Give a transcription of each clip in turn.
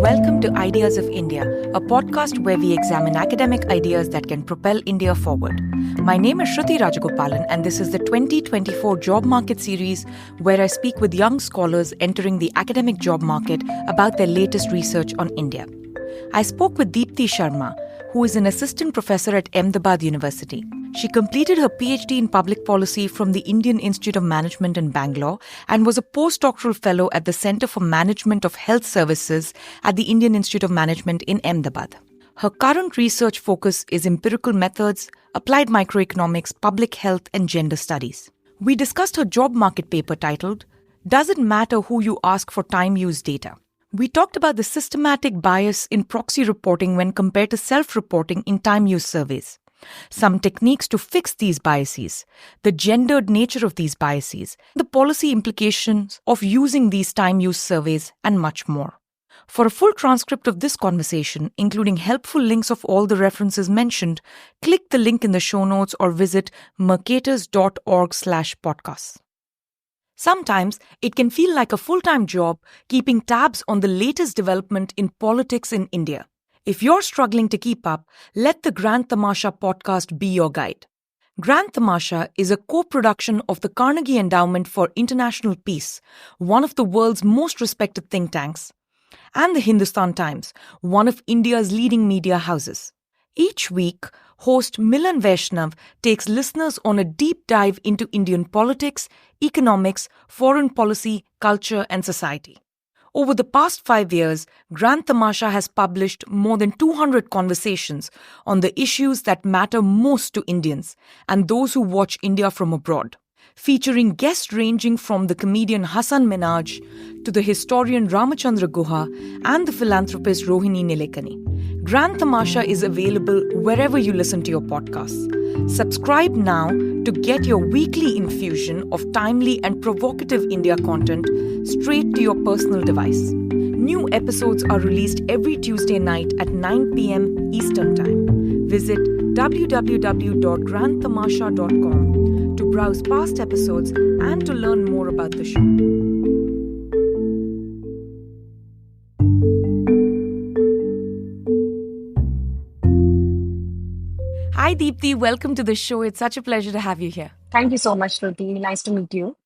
Welcome to Ideas of India, a podcast where we examine academic ideas that can propel India forward. My name is Shruti Rajagopalan, and this is the 2024 Job Market Series, where I speak with young scholars entering the academic job market about their latest research on India. I spoke with Deepti Sharma, who is an assistant professor at Ahmedabad University. She completed her PhD in public policy from the Indian Institute of Management in Bangalore and was a postdoctoral fellow at the Centre for Management of Health Services at the Indian Institute of Management in Ahmedabad. Her current research focus is empirical methods, applied microeconomics, public health, and gender studies. We discussed her job market paper titled, "Does it matter who you ask for time use data?" We talked about the systematic bias in proxy reporting when compared to self-reporting in time use surveys, some techniques to fix these biases, the gendered nature of these biases, the policy implications of using these time use surveys, and much more. For a full transcript of this conversation, including helpful links of all the references mentioned, click the link in the show notes or visit mercatus.org/podcasts. Sometimes it can feel like a full-time job keeping tabs on the latest development in politics in India. If you're struggling to keep up, let the Grand Tamasha podcast be your guide. Grand Tamasha is a co-production of the Carnegie Endowment for International Peace, one of the world's most respected think tanks, and the Hindustan Times, one of India's leading media houses. Each week, host Milan Vaishnav takes listeners on a deep dive into Indian politics, economics, foreign policy, culture, and society. Over the past 5 years, Grand Tamasha has published more than 200 conversations on the issues that matter most to Indians and those who watch India from abroad, featuring guests ranging from the comedian Hasan Minhaj to the historian Ramachandra Guha and the philanthropist Rohini Nilekani. Grand Tamasha is available wherever you listen to your podcasts. Subscribe now to get your weekly infusion of timely and provocative India content straight to your personal device. New episodes are released every Tuesday night at 9 p.m. Eastern Time. Visit www.grandtamasha.com to browse past episodes and to learn more about the show. Hi Deepti, welcome to the show. It's such a pleasure to have you here. Thank you so much, Shruti. Nice to meet you.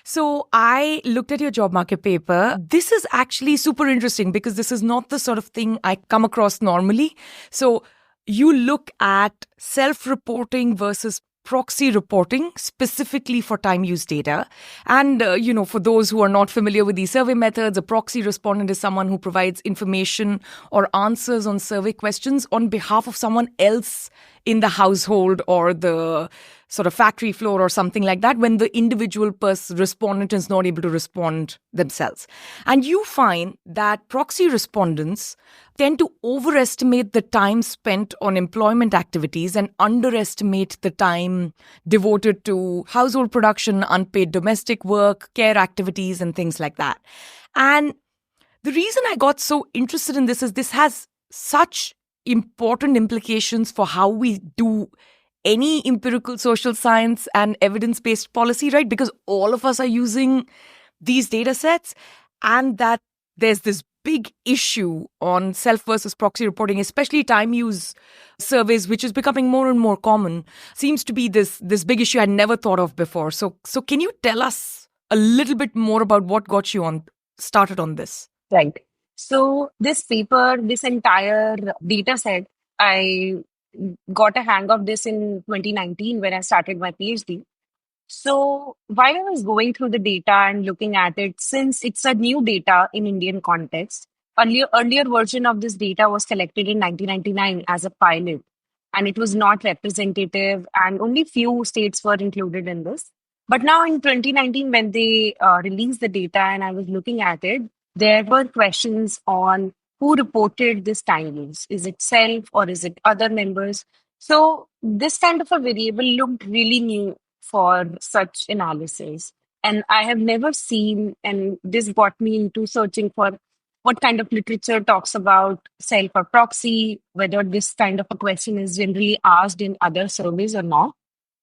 So I looked at your job market paper. This is actually super interesting because this is not the sort of thing I come across normally. So you look at self-reporting versus proxy reporting specifically for time use data. And, for those who are not familiar with these survey methods, a proxy respondent is someone who provides information or answers on survey questions on behalf of someone else in the household or the sort of factory floor or something like that when the individual respondent is not able to respond themselves. And you find that proxy respondents tend to overestimate the time spent on employment activities and underestimate the time devoted to household production, unpaid domestic work, care activities, and things like that. And the reason I got so interested in this is this has such important implications for how we do any empirical social science and evidence-based policy, right? Because all of us are using these data sets, and that there's this big issue on self versus proxy reporting, especially time use surveys, which is becoming more and more common, seems to be this big issue I'd never thought of before. So can you tell us a little bit more about what got you started on this? Right. So this paper, this entire data set, I got a hang of this in 2019 when I started my PhD. So while I was going through the data and looking at it, since it's a new data in Indian context, earlier version of this data was collected in 1999 as a pilot, and it was not representative, and only few states were included in this. But now in 2019, when they released the data and I was looking at it, there were questions on who reported this time use. Is it self or is it other members? So this kind of a variable looked really new for such analysis. And I have never seen, and this got me into searching for what kind of literature talks about self or proxy, whether this kind of a question is generally asked in other surveys or not.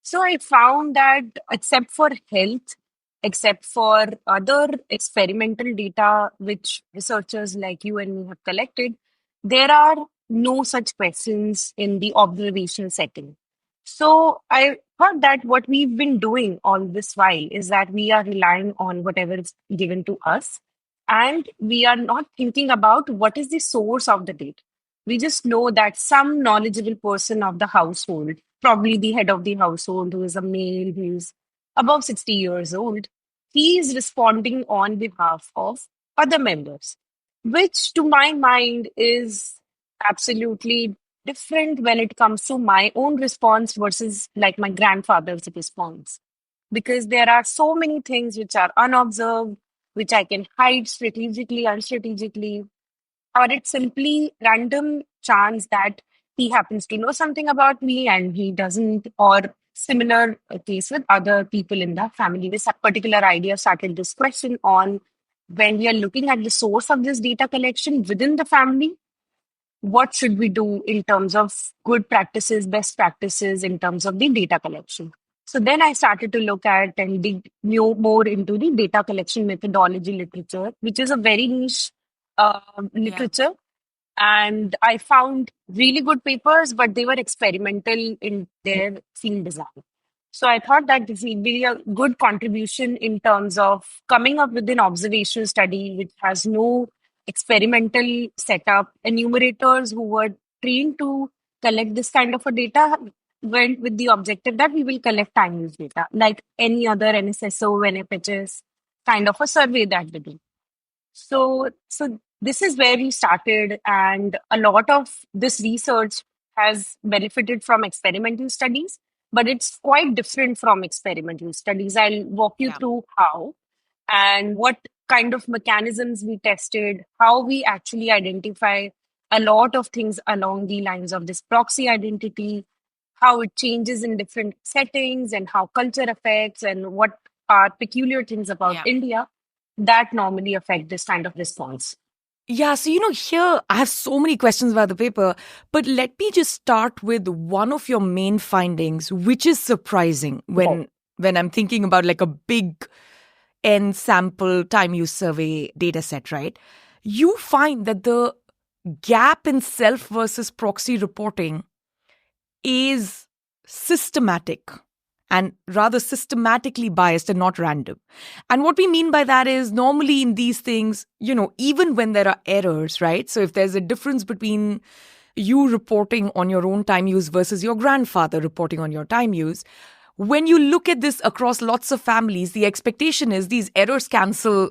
So I found that except for health, except for other experimental data which researchers like you and me have collected, there are no such questions in the observational setting. So I thought that what we've been doing all this while is that we are relying on whatever is given to us, and we are not thinking about what is the source of the data. We just know that some knowledgeable person of the household, probably the head of the household, who is a male, who is above 60 years old, he is responding on behalf of other members, which to my mind is absolutely different when it comes to my own response versus like my grandfather's response. Because there are so many things which are unobserved, which I can hide strategically, unstrategically, or it's simply random chance that he happens to know something about me and he doesn't, or similar case with other people in the family. This particular idea started this question on when we are looking at the source of this data collection within the family, what should we do in terms of good practices, best practices in terms of the data collection. So then I started to look at and dig more into the data collection methodology literature, which is a very niche Yeah. literature, and I found really good papers, but they were experimental in their field design. So I thought that this would be a good contribution in terms of coming up with an observational study which has no experimental setup. Enumerators who were trained to collect this kind of a data went with the objective that we will collect time use data, like any other NSSO, NFHS kind of a survey that we do. So this is where we started, and a lot of this research has benefited from experimental studies, but it's quite different from experimental studies. I'll walk you Yeah. through how and what kind of mechanisms we tested, how we actually identify a lot of things along the lines of this proxy identity, how it changes in different settings, and how culture affects, and what are peculiar things about Yeah. India that normally affect this kind of response. Yeah, so here I have so many questions about the paper, but let me just start with one of your main findings, which is surprising Right. when I'm thinking about like a big N sample time use survey data set, right? You find that the gap in self versus proxy reporting is systematic and rather systematically biased and not random. And what we mean by that is normally in these things, even when there are errors, right? So if there's a difference between you reporting on your own time use versus your grandfather reporting on your time use, when you look at this across lots of families, the expectation is these errors cancel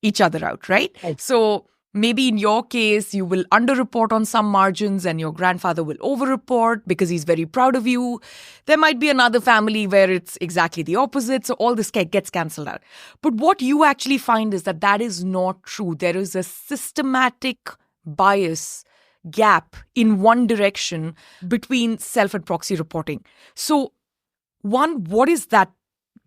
each other out, right? Right. So maybe in your case, you will underreport on some margins and your grandfather will overreport because he's very proud of you. There might be another family where it's exactly the opposite. So all this gets cancelled out. But what you actually find is that that is not true. There is a systematic bias gap in one direction between self and proxy reporting. So one, what is that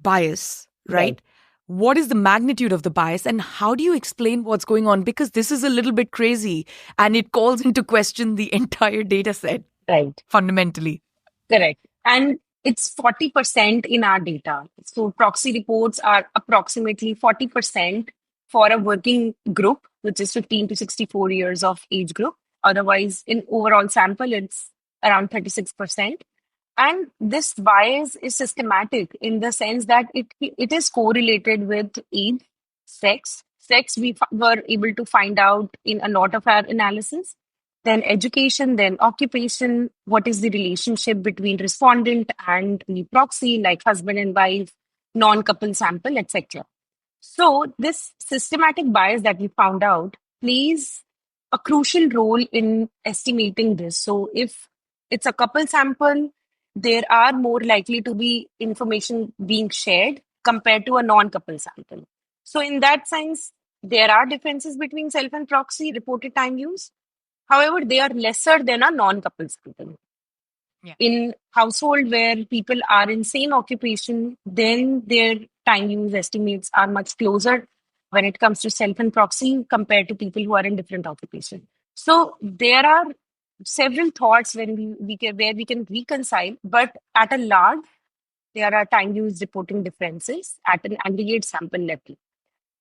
bias, right? Right. What is the magnitude of the bias and how do you explain what's going on? Because this is a little bit crazy and it calls into question the entire data set Right. fundamentally. Correct. And it's 40% in our data. So proxy reports are approximately 40% for a working group, which is 15 to 64 years of age group. Otherwise, in overall sample, it's around 36%. And this bias is systematic in the sense that it is correlated with age, sex. Sex we were able to find out in a lot of our analysis. Then education, then occupation. What is the relationship between respondent and the proxy, like husband and wife, non-couple sample, etc. So, this systematic bias that we found out plays a crucial role in estimating this. So, if it's a couple sample, there are more likely to be information being shared compared to a non-couple sample. So, in that sense, there are differences between self and proxy reported time use. However, they are lesser than a non-couple sample. Yeah. In household where people are in same occupation, then their time use estimates are much closer when it comes to self and proxy compared to people who are in different occupation. So there are several thoughts when we can where we can reconcile, but at a large, there are time use reporting differences at an aggregate sample level.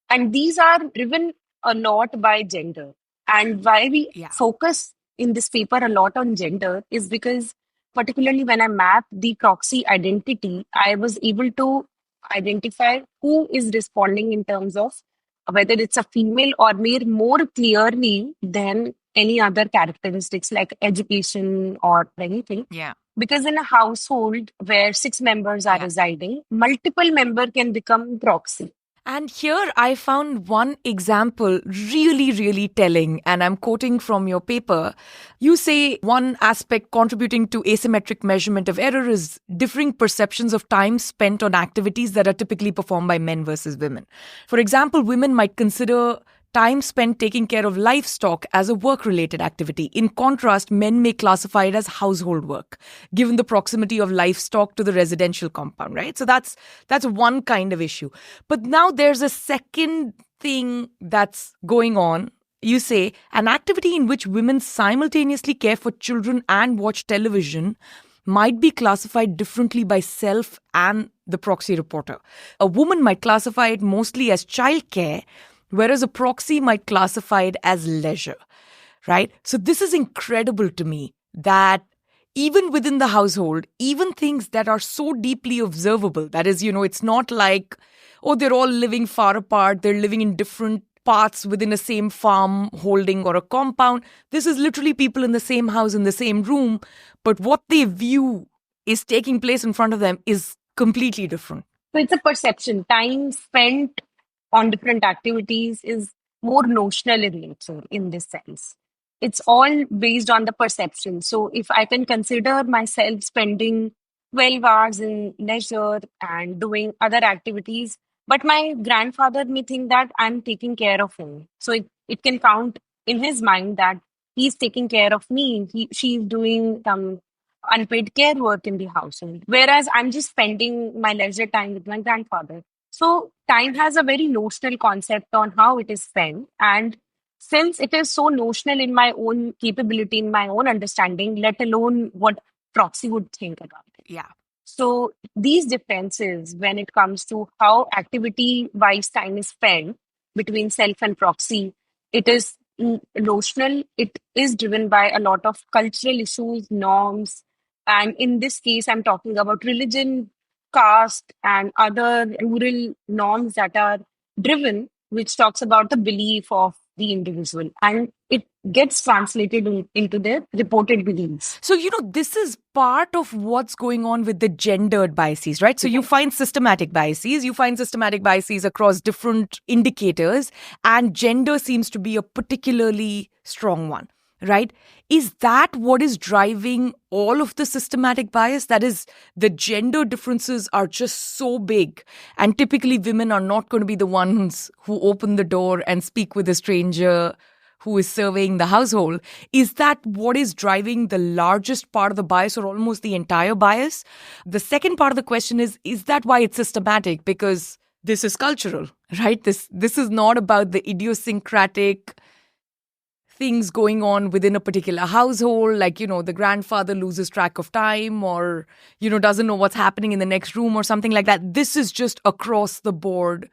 And these are driven a lot by gender. And why we Yeah. focus in this paper a lot on gender is because, particularly when I map the proxy identity, I was able to identify who is responding in terms of whether it's a female or male more clearly than any other characteristics like education or anything. Yeah. Because in a household where six members are Yeah. residing, multiple member can become proxy. And here I found one example really, really telling, and I'm quoting from your paper. You say one aspect contributing to asymmetric measurement of error is differing perceptions of time spent on activities that are typically performed by men versus women. For example, women might consider time spent taking care of livestock as a work-related activity. In contrast, men may classify it as household work, given the proximity of livestock to the residential compound, right? So that's one kind of issue. But now there's a second thing that's going on. You say an activity in which women simultaneously care for children and watch television might be classified differently by self and the proxy reporter. A woman might classify it mostly as childcare, whereas a proxy might classify it as leisure, right? So this is incredible to me that even within the household, even things that are so deeply observable, that is, it's not like, oh, they're all living far apart, they're living in different parts within a same farm holding or a compound. This is literally people in the same house, in the same room, but what they view is taking place in front of them is completely different. So it's a perception. Time spent on different activities is more notional in nature in this sense. It's all based on the perception. So if I can consider myself spending 12 hours in leisure and doing other activities, but my grandfather may think that I'm taking care of him. So it can count in his mind that he's taking care of me. She's doing some unpaid care work in the household, whereas I'm just spending my leisure time with my grandfather. So time has a very notional concept on how it is spent. And since it is so notional in my own capability, in my own understanding, let alone what proxy would think about it. Yeah. So these differences when it comes to how activity wise time is spent between self and proxy, it is notional. It is driven by a lot of cultural issues, norms. And in this case, I'm talking about religion, caste, and other rural norms that are driven, which talks about the belief of the individual. And it gets translated into their reported beliefs. So, this is part of what's going on with the gendered biases, right? So you find systematic biases, across different indicators, and gender seems to be a particularly strong one, right? Is that what is driving all of the systematic bias? That is, the gender differences are just so big, and typically women are not going to be the ones who open the door and speak with a stranger who is surveying the household. Is that what is driving the largest part of the bias or almost the entire bias? The second part of the question is that why it's systematic? Because this is cultural, right? This is not about the idiosyncratic things going on within a particular household, like, the grandfather loses track of time or, doesn't know what's happening in the next room or something like that. This is just across the board.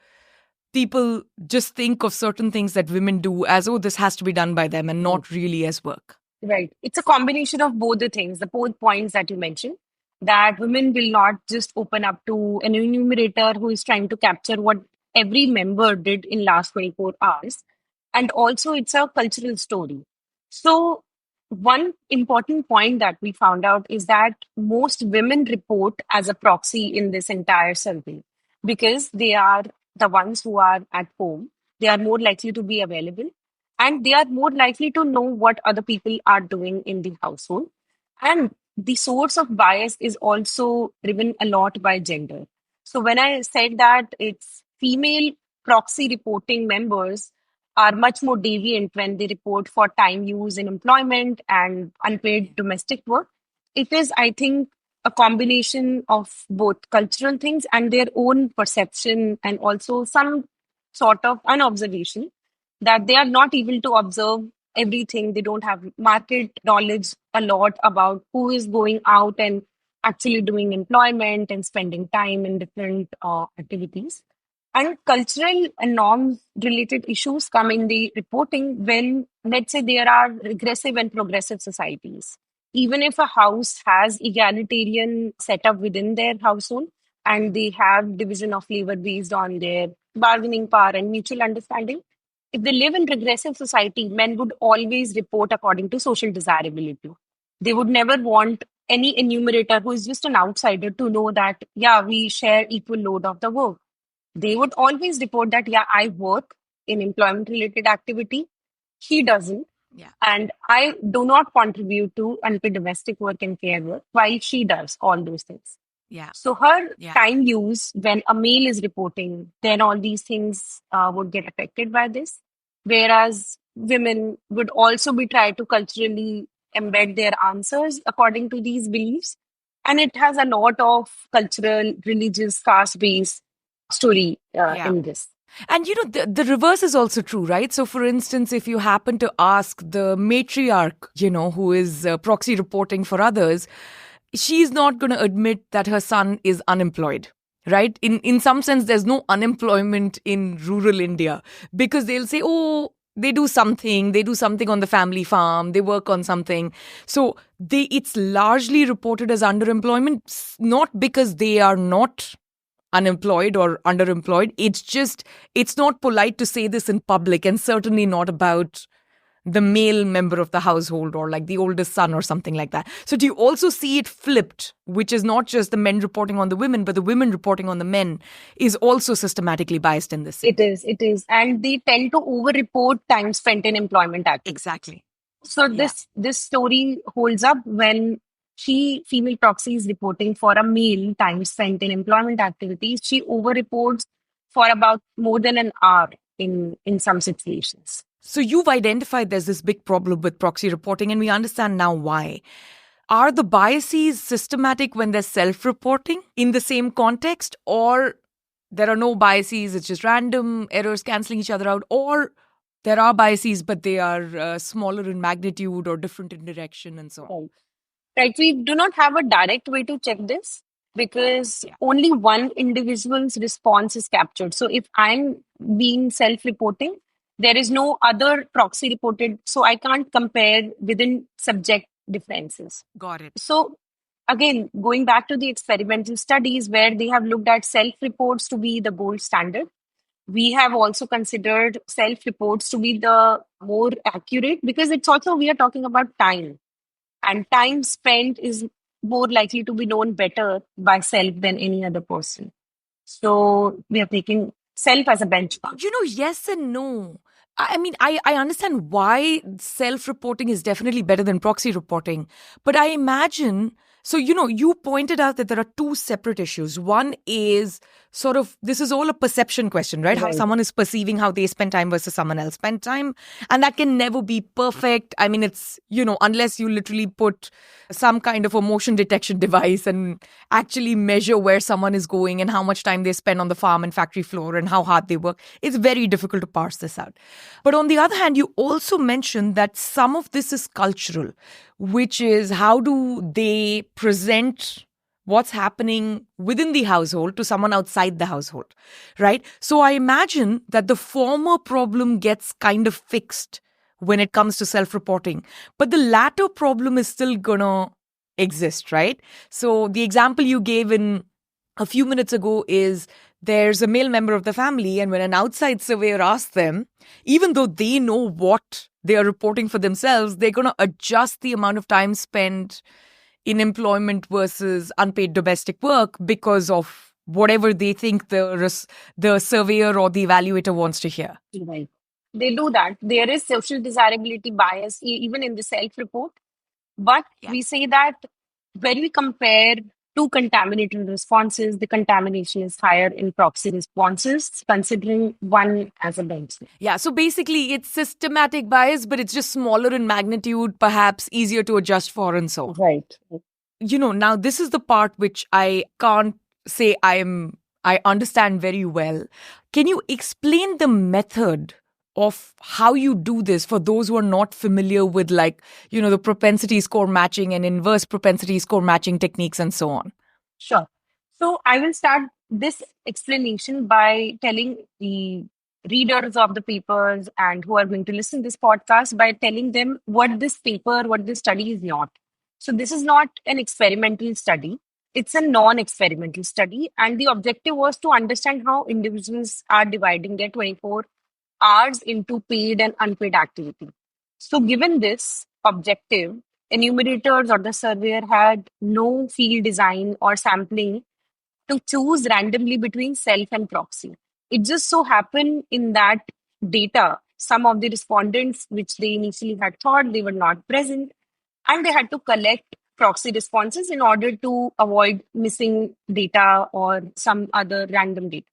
People just think of certain things that women do as, oh, this has to be done by them and not really as work. Right. It's a combination of both the things, the both points that you mentioned, that women will not just open up to an enumerator who is trying to capture what every member did in last 24 hours. And also it's a cultural story. So one important point that we found out is that most women report as a proxy in this entire survey because they are the ones who are at home. They are more likely to be available and they are more likely to know what other people are doing in the household. And the source of bias is also driven a lot by gender. So when I said that it's female proxy reporting members are much more deviant when they report for time use in employment and unpaid domestic work, it is, I think, a combination of both cultural things and their own perception and also some sort of unobservation that they are not able to observe everything. They don't have market knowledge a lot about who is going out and actually doing employment and spending time in different activities. And cultural and norms related issues come in the reporting when, let's say, there are regressive and progressive societies. Even if a house has egalitarian setup within their household and they have division of labor based on their bargaining power and mutual understanding, if they live in regressive society, men would always report according to social desirability. They would never want any enumerator who is just an outsider to know that, yeah, we share equal load of the work. They would always report that, yeah, I work in employment related activity. He doesn't. Yeah. And I do not contribute to unpaid domestic work and care work while she does all those things. Yeah. So her Yeah. time use when a male is reporting, then all these things would get affected by this. Whereas women would also be trying to culturally embed their answers according to these beliefs. And it has a lot of cultural, religious, caste-based story Yeah. in this. And the reverse is also true, right? So, for instance, if you happen to ask the matriarch, who is proxy reporting for others, she's not going to admit that her son is unemployed, right? In some sense, there's no unemployment in rural India because they'll say, oh, they do something on the family farm, they work on something. So it's largely reported as underemployment, not because they are not unemployed or underemployed. It's not polite to say this in public, and certainly not about the male member of the household or like the oldest son or something like that. So do you also see it flipped, which is not just the men reporting on the women, but the women reporting on the men is also systematically biased in this? It is. And they tend to over-report time spent in employment activities. Exactly. So this story holds up when female proxy is reporting for a male time spent in employment activities. She over-reports for about more than an hour in some situations. So you've identified there's this big problem with proxy reporting, and we understand now why. Are the biases systematic when they're self-reporting in the same context, or there are no biases, it's just random errors cancelling each other out, or there are biases, but they are smaller in magnitude or different in direction and so on? Right. We do not have a direct way to check this because only one individual's response is captured. So if I'm being self-reporting, there is no other proxy reported. So I can't compare within subject differences. Got it. So again, going back to the experimental studies where they have looked at self-reports to be the gold standard, we have also considered self-reports to be the more accurate because it's also, we are talking about time. And time spent is more likely to be known better by self than any other person. So we are taking self as a benchmark. Yes and no. I mean, I understand why self-reporting is definitely better than proxy reporting. But I imagine, so, you pointed out that there are two separate issues. One is sort of, this is all a perception question, right? How someone is perceiving how they spend time versus someone else spend time. And that can never be perfect. I mean, it's, unless you literally put some kind of a motion detection device and actually measure where someone is going and how much time they spend on the farm and factory floor and how hard they work, it's very difficult to parse this out. But on the other hand, you also mentioned that some of this is cultural, which is how do they present what's happening within the household to someone outside the household, right? So I imagine that the former problem gets kind of fixed when it comes to self-reporting, but the latter problem is still gonna exist, right? So the example you gave in a few minutes ago is there's a male member of the family, and when an outside surveyor asks them, even though they know what they are reporting for themselves, they're going to adjust the amount of time spent in employment versus unpaid domestic work because of whatever they think the surveyor or the evaluator wants to hear. Right. They do that. There is social desirability bias even in the self-report. But we say that when we compare two contaminated responses, the contamination is higher in proxy responses, considering one as a benchmark. Yeah, so basically it's systematic bias, but it's just smaller in magnitude, perhaps easier to adjust for and so on. Right. Now this is the part which I can't say I understand very well. Can you explain the method of how you do this for those who are not familiar with, like, the propensity score matching and inverse propensity score matching techniques and so on? Sure. So I will start this explanation by telling the readers of the papers and who are going to listen to this podcast by telling them what this paper, what this study is not. So this is not an experimental study. It's a non-experimental study. And the objective was to understand how individuals are dividing their 24 hours into paid and unpaid activity. So given this objective, enumerators or the surveyor had no field design or sampling to choose randomly between self and proxy. It just so happened in that data, some of the respondents, which they initially had thought they were not present, and they had to collect proxy responses in order to avoid missing data or some other random data.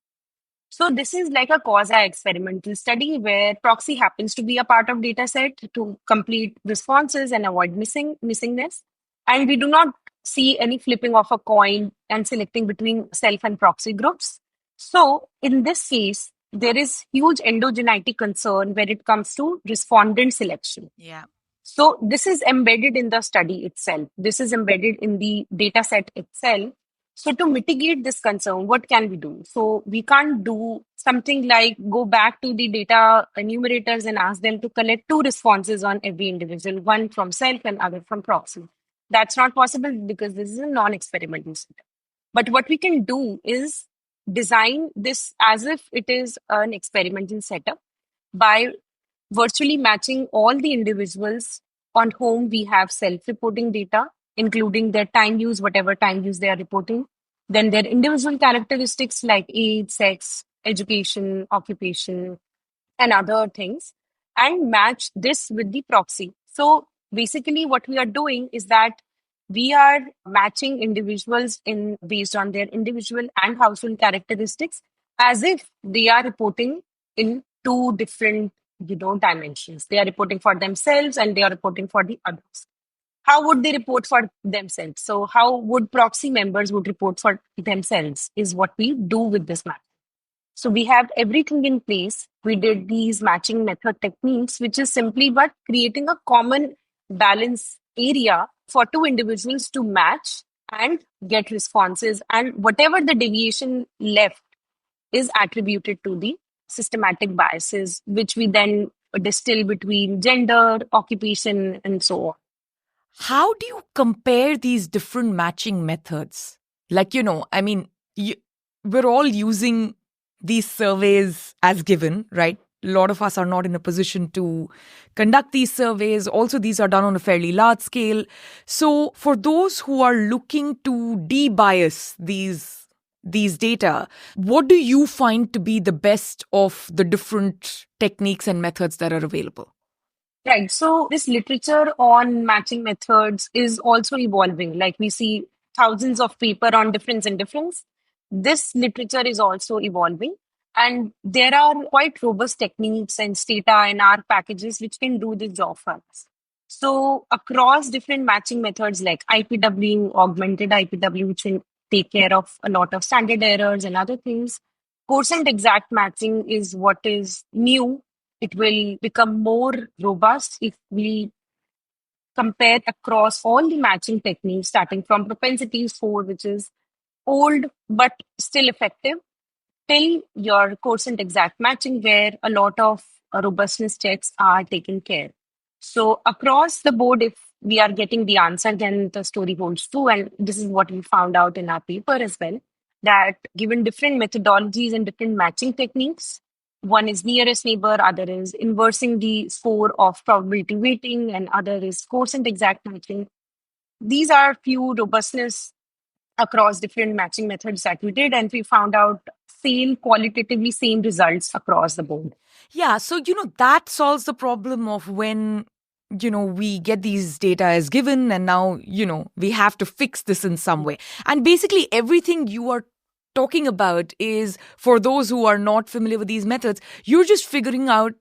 So this is like a quasi-experimental study where proxy happens to be a part of data set to complete responses and avoid missingness. And we do not see any flipping of a coin and selecting between self and proxy groups. So in this case, there is huge endogeneity concern when it comes to respondent selection. Yeah. So this is embedded in the study itself. This is embedded in the data set itself. So to mitigate this concern, what can we do? So we can't do something like go back to the data enumerators and ask them to collect two responses on every individual, one from self and other from proxy. That's not possible because this is a non-experimental setup. But what we can do is design this as if it is an experimental setup by virtually matching all the individuals on whom we have self-reporting data, including their time use, whatever time use they are reporting, then their individual characteristics like age, sex, education, occupation, and other things, and match this with the proxy. So basically, what we are doing is that we are matching individuals in based on their individual and household characteristics as if they are reporting in two different dimensions. They are reporting for themselves and they are reporting for the others. How would they report for themselves? So how would proxy members would report for themselves is what we do with this map. So we have everything in place. We did these matching method techniques, which is simply but creating a common balance area for two individuals to match and get responses. And whatever the deviation left is attributed to the systematic biases, which we then distill between gender, occupation, and so on. How do you compare these different matching methods? Like, we're all using these surveys as given, right? A lot of us are not in a position to conduct these surveys. Also, these are done on a fairly large scale. So for those who are looking to de-bias these data, what do you find to be the best of the different techniques and methods that are available? Right. So this literature on matching methods is also evolving. Like we see thousands of paper on difference and difference. This literature is also evolving. And there are quite robust techniques and data and R packages which can do this job for us. So across different matching methods like IPW, augmented IPW, which will take care of a lot of standard errors and other things, quotient exact matching is what is new. It will become more robust if we compare across all the matching techniques, starting from propensity score, which is old but still effective, till your quotient exact matching, where a lot of robustness checks are taken care. So across the board, if we are getting the answer, then the story holds true. And this is what we found out in our paper as well, that given different methodologies and different matching techniques, one is nearest neighbor, other is inversing the score of probability weighting, and other is quotient exact matching. These are few robustness across different matching methods that we did, and we found out qualitatively same results across the board. Yeah, so, that solves the problem of when, we get these data as given and now, we have to fix this in some way. And basically everything you are talking about is, for those who are not familiar with these methods, you're just figuring out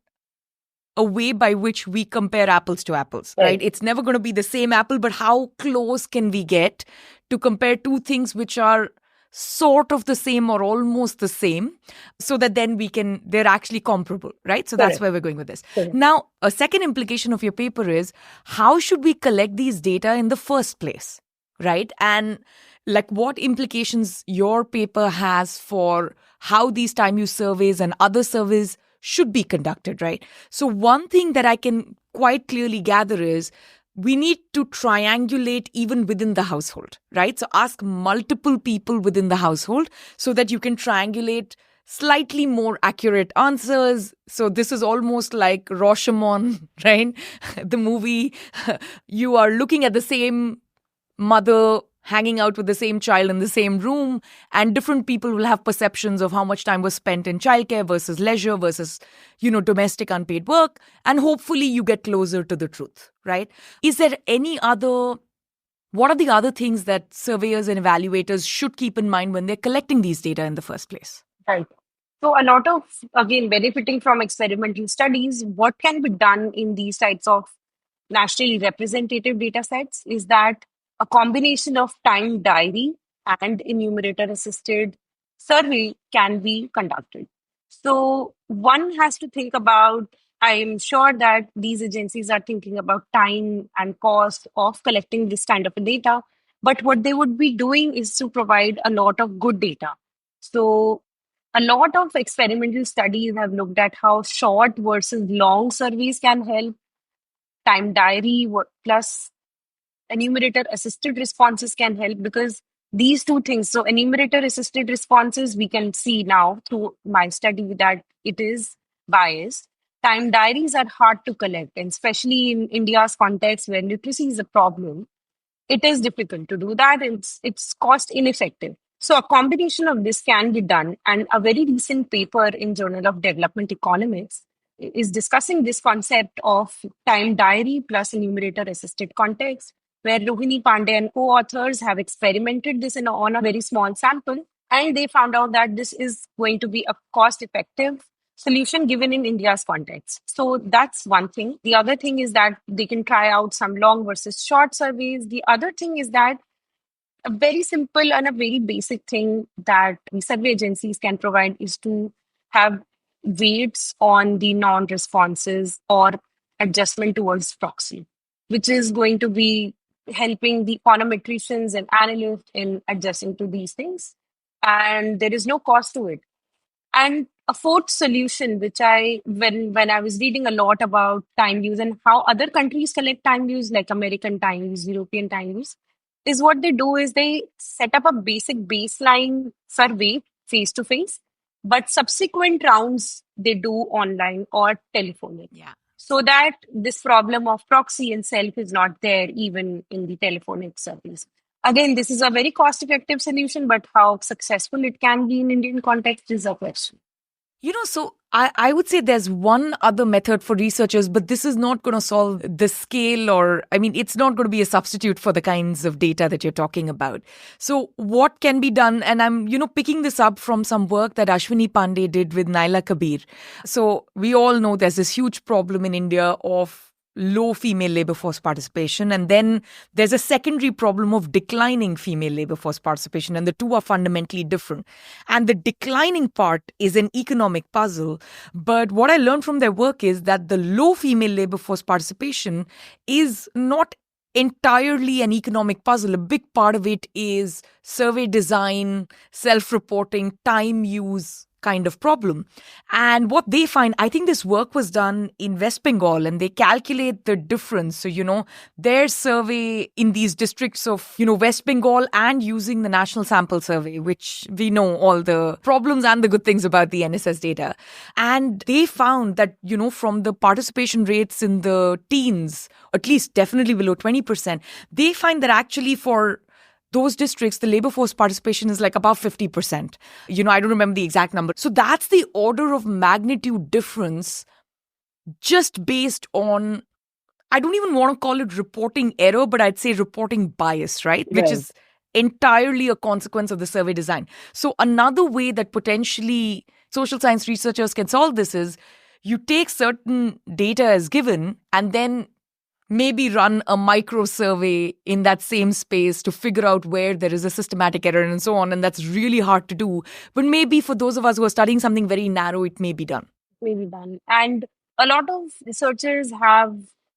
a way by which we compare apples to apples, right? It's never going to be the same apple, but how close can we get to compare two things which are sort of the same or almost the same, so that then they're actually comparable, right? So that's where we're going with this. Now, a second implication of your paper is, how should we collect these data in the first place, right? And like what implications your paper has for how these time use surveys and other surveys should be conducted, right? So one thing that I can quite clearly gather is we need to triangulate even within the household, right? So ask multiple people within the household so that you can triangulate slightly more accurate answers. So this is almost like Rashomon, right? The movie, you are looking at the same mother hanging out with the same child in the same room, and different people will have perceptions of how much time was spent in childcare versus leisure versus, domestic unpaid work. And hopefully you get closer to the truth, right? Is there what are the other things that surveyors and evaluators should keep in mind when they're collecting these data in the first place? Right. So a lot of, again, benefiting from experimental studies, what can be done in these types of nationally representative data sets is that a combination of time diary and enumerator assisted survey can be conducted. So one has to think about, I'm sure that these agencies are thinking about time and cost of collecting this kind of data, but what they would be doing is to provide a lot of good data. So a lot of experimental studies have looked at how short versus long surveys can help. Time diary plus enumerator assisted responses can help, because these two things, so enumerator assisted responses, we can see now through my study that it is biased. Time diaries are hard to collect, and especially in India's context where literacy is a problem, it is difficult to do that. It's cost ineffective. So a combination of this can be done. And a very recent paper in Journal of Development Economics is discussing this concept of time diary plus enumerator assisted context, where Rohini Pandey and co-authors have experimented this on a very small sample. And they found out that this is going to be a cost-effective solution given in India's context. So that's one thing. The other thing is that they can try out some long versus short surveys. The other thing is that a very simple and a very basic thing that survey agencies can provide is to have weights on the non-responses or adjustment towards proxy, which is going to be helping the econometricians and analysts in adjusting to these things. And there is no cost to it. And a fourth solution, which when I was reading a lot about time use and how other countries collect time use, like American time use, European time use, is what they do is they set up a basic baseline survey face to face, but subsequent rounds they do online or telephonic. Yeah. So that this problem of proxy and self is not there even in the telephonic surveys. Again, this is a very cost-effective solution, but how successful it can be in Indian context is a question. So I would say there's one other method for researchers, but this is not going to solve the scale it's not going to be a substitute for the kinds of data that you're talking about. So what can be done? And I'm, picking this up from some work that Ashwini Pandey did with Naila Kabir. So we all know there's this huge problem in India of low female labor force participation. And then there's a secondary problem of declining female labor force participation. And the two are fundamentally different. And the declining part is an economic puzzle. But what I learned from their work is that the low female labor force participation is not entirely an economic puzzle. A big part of it is survey design, self-reporting, time use kind of problem. And what they find, I think this work was done in West Bengal, and they calculate the difference. So, their survey in these districts of, West Bengal, and using the National Sample Survey, which we know all the problems and the good things about the NSS data. And they found that, from the participation rates in the teens, at least definitely below 20%, they find that actually for those districts, the labor force participation is like above 50%. I don't remember the exact number. So that's the order of magnitude difference just based on, I don't even want to call it reporting error, but I'd say reporting bias, right? Which is entirely a consequence of the survey design. So another way that potentially social science researchers can solve this is you take certain data as given and then maybe run a micro survey in that same space to figure out where there is a systematic error and so on. And that's really hard to do. But maybe for those of us who are studying something very narrow, it may be done. Maybe done. And a lot of researchers have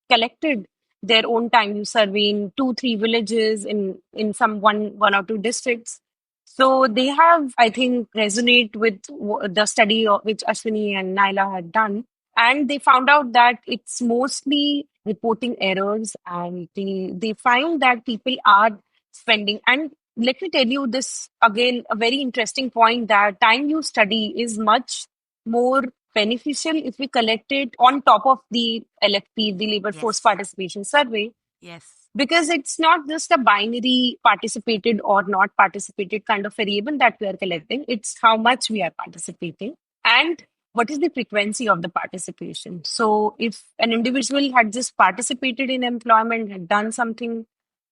collected their own time use survey in 2, 3 villages in some one or two districts. So they have, I think, resonate with the study which Ashwini and Naila had done. And they found out that it's mostly reporting errors, and they find that people are spending. And let me tell you this again, a very interesting point, that time use study is much more beneficial if we collect it on top of the LFP, the labor force Yes. participation survey, Yes. because it's not just a binary participated or not participated kind of variable that we are collecting. It's how much we are participating and what is the frequency of the participation. So if an individual had just participated in employment, had done something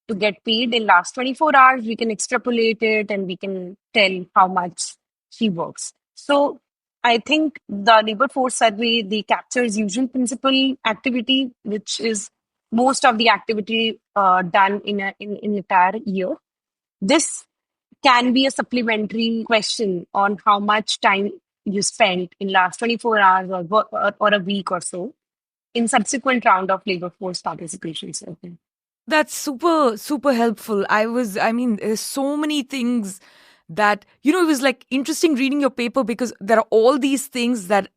to get paid in last 24 hours, we can extrapolate it and we can tell how much she works. So I think the labor force survey, they captures usual principal activity, which is most of the activity done in an entire year. This can be a supplementary question on how much time you spent in last 24 hours or a week or so in subsequent round of labor force participation survey. That's super, super helpful. There's so many things that, it was like interesting reading your paper because there are all these things that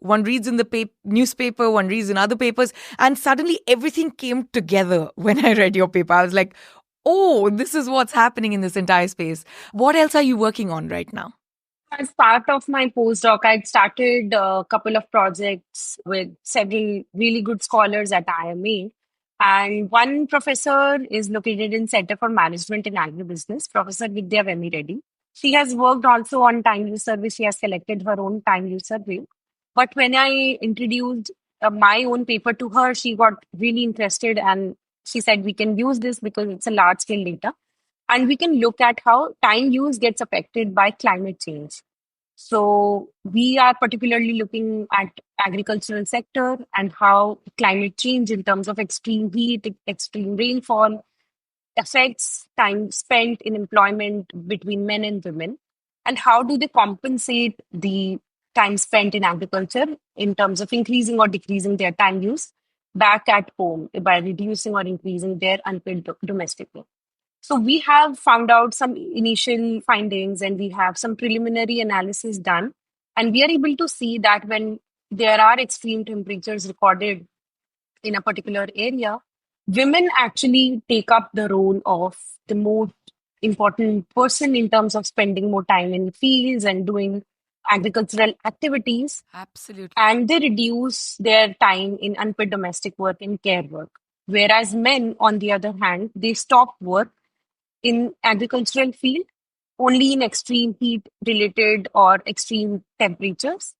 one reads in the newspaper, one reads in other papers, and suddenly everything came together when I read your paper. I was like, oh, this is what's happening in this entire space. What else are you working on right now? As part of my postdoc, I'd started a couple of projects with several really good scholars at IMA. And one professor is located in Center for Management in Agribusiness, Professor Vidya Vemi Reddy. She has worked also on time use survey. She has collected her own time use survey. But when I introduced my own paper to her, she got really interested and she said, we can use this because it's a large scale data. And we can look at how time use gets affected by climate change. So we are particularly looking at agricultural sector and how climate change in terms of extreme heat, extreme rainfall affects time spent in employment between men and women, and how do they compensate the time spent in agriculture in terms of increasing or decreasing their time use back at home by reducing or increasing their unpaid domestic work. So we have found out some initial findings and we have some preliminary analysis done. And we are able to see that when there are extreme temperatures recorded in a particular area, women actually take up the role of the most important person in terms of spending more time in fields and doing agricultural activities. Absolutely. And they reduce their time in unpaid domestic work and care work. Whereas men, on the other hand, they stop work in agricultural field only in extreme heat related or extreme temperatures,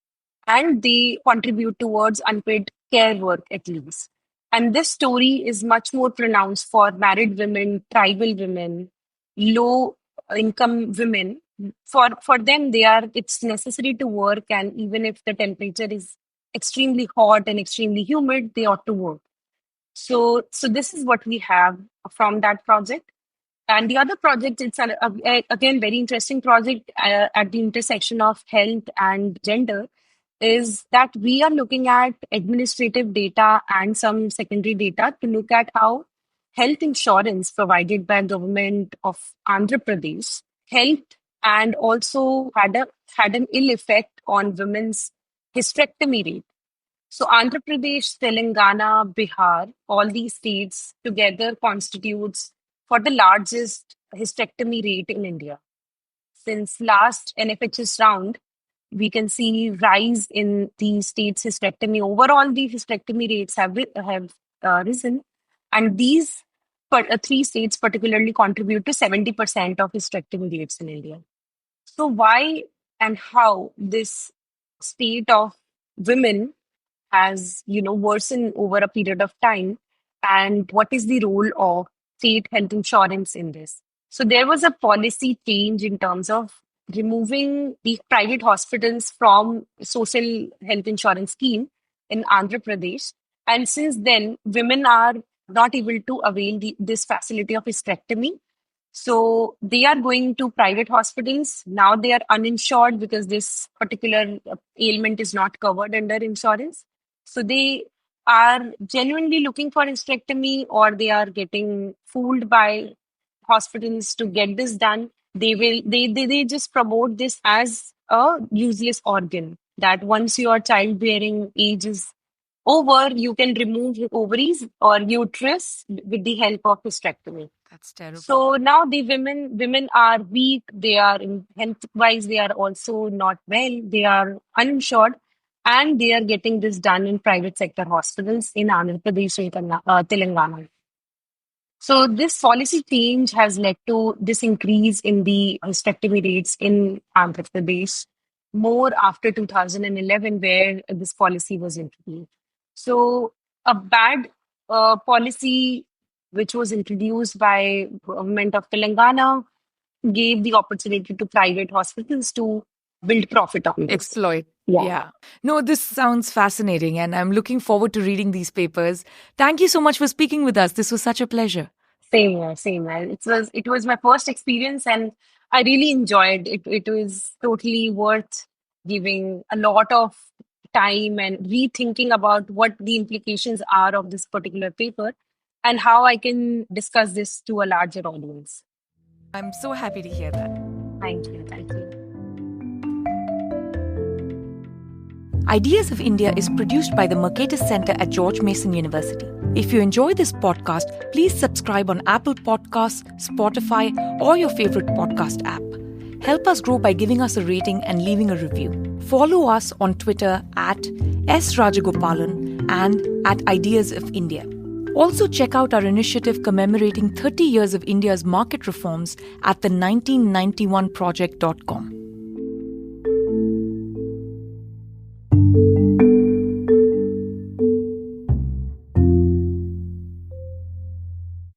and they contribute towards unpaid care work at least. And this story is much more pronounced for married women, tribal women, low income women. For them, it's necessary to work, and even if the temperature is extremely hot and extremely humid, they ought to work. So this is what we have from that project. And the other project, it's again very interesting project at the intersection of health and gender, is that we are looking at administrative data and some secondary data to look at how health insurance provided by government of Andhra Pradesh helped and also had an ill effect on women's hysterectomy rate. So Andhra Pradesh, Telangana, Bihar, all these states together constitutes for the largest hysterectomy rate in India. Since last NFHS round, we can see rise in the states' hysterectomy. Overall, the hysterectomy rates have risen, and these three states particularly contribute to 70% of hysterectomy rates in India. So why and how this state of women has worsened over a period of time, and what is the role of state health insurance in this? So there was a policy change in terms of removing the private hospitals from social health insurance scheme in Andhra Pradesh, and since then women are not able to avail this facility of hysterectomy. So they are going to private hospitals. Now they are uninsured because this particular ailment is not covered under insurance. So they are genuinely looking for hysterectomy, or they are getting fooled by hospitals to get this done. They just promote this as a useless organ, that once your childbearing age is over, you can remove your ovaries or uterus with the help of hysterectomy. That's terrible. So now the women are weak. They are in health wise. They are also not well. They are uninsured, and they are getting this done in private sector hospitals in Andhra Pradesh and Telangana. So this policy change has led to this increase in the hysterectomy rates in Andhra Pradesh more after 2011, where this policy was introduced. So a bad policy which was introduced by government of Telangana gave the opportunity to private hospitals to build profit on this. Exploit. Yeah. Yeah. No, this sounds fascinating, and I'm looking forward to reading these papers. Thank you so much for speaking with us. This was such a pleasure. Same here, same here. It was my first experience, and I really enjoyed it. It was totally worth giving a lot of time and rethinking about what the implications are of this particular paper and how I can discuss this to a larger audience. I'm so happy to hear that. Thank you. Thank you. Ideas of India is produced by the Mercatus Center at George Mason University. If you enjoy this podcast, please subscribe on Apple Podcasts, Spotify, or your favorite podcast app. Help us grow by giving us a rating and leaving a review. Follow us on Twitter at @SRajagopalan and at Ideas of India. Also check out our initiative commemorating 30 years of India's market reforms at the 1991project.com.